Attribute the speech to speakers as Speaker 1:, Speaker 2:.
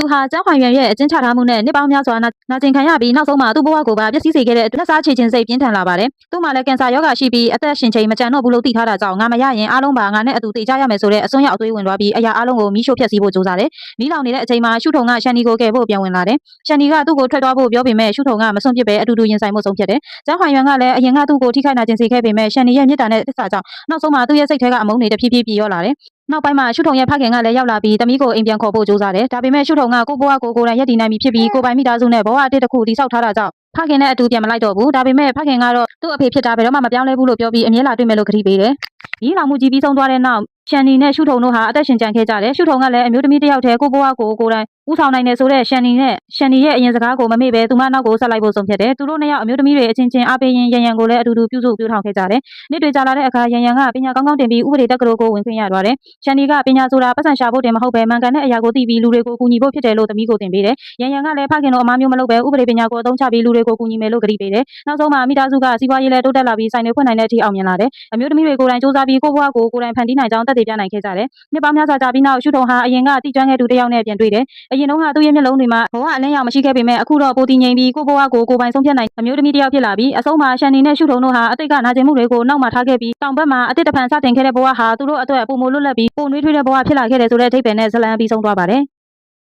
Speaker 1: သူဟာကျောင်းဟွန်ရွန်ရဲ့အကျဉ်းချထားမှုနဲ့နှစ်ပေါင်းများစွာနာကျင်ခံရပြီးနောက်ဆုံးမှာသူ့ဘဝကိုပါပျက်စီးစေခဲ့တဲ့လက်စားချေခြင်းစိတ်ပြင်းထန်လာပါတယ်။သူ့မှာလည်းကင်ဆာရောဂါရှိပြီးအသက်ရှင်ချိန်မကျန်တော့ဘူးလို့သိထားတာကြောင့်ငါမရရင်အားလုံးပါငါနဲ့အတူသေကြရမယ်ဆိုတဲ့အစွန်းရောက်အသွေးဝင်သွားပြီးအရာအားလုံးကိုမီးရှို့ဖျက်ဆီးဖို့ကြိုးစားတယ်။မီးလောင်နေတဲ့အချိန်မှာရှုထုံကရှန်နီကိုကယ်ဖို့ပြန်ဝင်လာတယ်။ရှန်နီကသူ့ကိုထွက်သွားဖို့ပြောပေမဲ့ရှုထုံကမစွန့်ပစ်ပဲအတူတူရင်ဆိုင်မှုဆုံးဖြတ်တယ်။ကျောင်းဟွန်ရွန်ကလည်းအရင်ကသူ့ကိုထိခိုက်နာကျင်စေခဲ့ပေမဲ့ရှန်နီရဲ့မြစ်တာနဲ့တစ္ဆာကြောင့်နောက်ဆုံးမှာသူ့ရဲ့စိတ်ထဲကအမုန်းတွေတဖြည်းဖြည်းပြေရောလာတယ်။နောက်ပိုင်းမှာရှုထုံရဲ့ဖခင်ကလည်းရောက်လာပြီးတမီးကိုအိမ်ပြန်ခေါ်ဖို့ကြိုးစားတယ်။ဒါပေမဲ့ရှုထုံကကိုဘဝကိုကိုယ်တိုင်ရည်တည်နိုင်ပြီဖြစ်ပြီးကိုပိုင်မိသားစုနဲ့ဘဝအတစ်တစ်ခုတည်ဆောက်ထားတာကြောင့်ဖခင်နဲ့အတူပြန်မလိုက်တော့ဘူး။ဒါပေမဲ့ဖခင်ကတော့သူ့အဖေဖြစ်တာဘယ်တော့မှမပြောင်းလဲဘူးလို့ပြောပြီးအမြဲလာတွေ့မယ်လို့ကတိပေးတယ်။ရီးလောင်မှုကြီးပြီးဆုံးသွားတဲ့နောက်ရှန်နီနဲ့ရှုထုံတို့ဟာအသက်ရှင်ကျန်ခဲ့ကြတယ်။ရှုထုံကလည်းအမျိုးသမီးတစ်ယောက်တည်းကိုဘဝကိုကိုယ်တိုင်ဦးဆောင်နိုင်တယ်ဆိုတဲ့ရှန်နီရဲ့အရင်စကားကိုမမေ့ပဲသူမနောက်ကိုဆက်လိုက်ဖို့ဆုံးဖြတ်တယ်။သူတို့နှစ်ယောက်အမျိုးသမီးတွေအချင်းချင်းအားပေးရင်းရန်ရန်ကိုလည်းအတူတူပြုစုပြောထောင်ခဲ့ကြတယ်။နေ့တွေကြာလာတဲ့အခါရန်ရန်ကပညာကောင်းကောင်းတင်ပြီးဥပဒေတက္ကသိုလ်ကိုဝင်ခွင့်ရသွားတယ်။ရှန်နီကပညာဆိုတာပတ်စံရှာဖို့တင်မဟုတ်ပဲမှန်ကန်တဲ့အရာကိုသိပြီးလူတွေကိုကူညီဖို့ဖြစ်တယ်လို့သမီးကိုသင်ပေးတယ်။ရန်ရန်ကလည်းဖခင်တို့အမားမျိုးမလုပ်ပဲဥပဒေပညာကိုအသုံးချပြီးလူတွေကိုကူညီမယ်လို့ကတိပေးတယ်။နောက်ဆုံးမှာမိသားစုကစီးပွားရေးလည်းတိုးတက်လာပြီးဆိုင်တွေဖွင့်နိုင်တဲ့အထိအောင်မြင်လာတယ်။အမျိုးသမီးတွေကိုယ်တိုင်စူးစမ်းပြီးကိုယ့်ဘဝကိုကိုယ်တိုင်ဖန်တီးနိုင်ကြောင်းသက်သေပြနိုင်ခဲ့ကြတယ်။နှစ်ပေါင်းများစွာကြာပြီးနောက်ရှုထုံဟာအရင်ကတိကျွမ်းခဲ့သူတစ်ယောက်နဲ့ပြန်တွေ့တယ်။အရင်တုန်းကသူ့ရဲ့မျက်လုံးတွေမှာဘဝအလင်းရောင်မရှိခဲ့ပေမဲ့အခုတော့ပိုတည်ငြိမ်ပြီးကိုယ့်ဘဝကိုကိုယ်ပိုင်ဆုံးဖြတ်နိုင်အမျိုးသမီးတစ်ယောက်ဖြစ်လာပြီးအဆုံးမှာရှန်နီနဲ့ရှုထုံတို့ဟာအတိတ်ကနာကျင်မှုတွေကိုနောက်မှာထားခဲ့ပြီးတောင်ဘက်မှာအတိတ်တဖန်စတင်ခဲ့တဲ့ဘဝဟာသူတို့အတွက်ပုံမလွတ်လပ်ပြီးပိုနှွေးထွေးတဲ့ဘဝဖြစ်လာခဲ့တယ်ဆိုတဲ့အဓိပ္ပာယ်နဲ့ဇလံပြီးဆုံးသွားပါတယ်။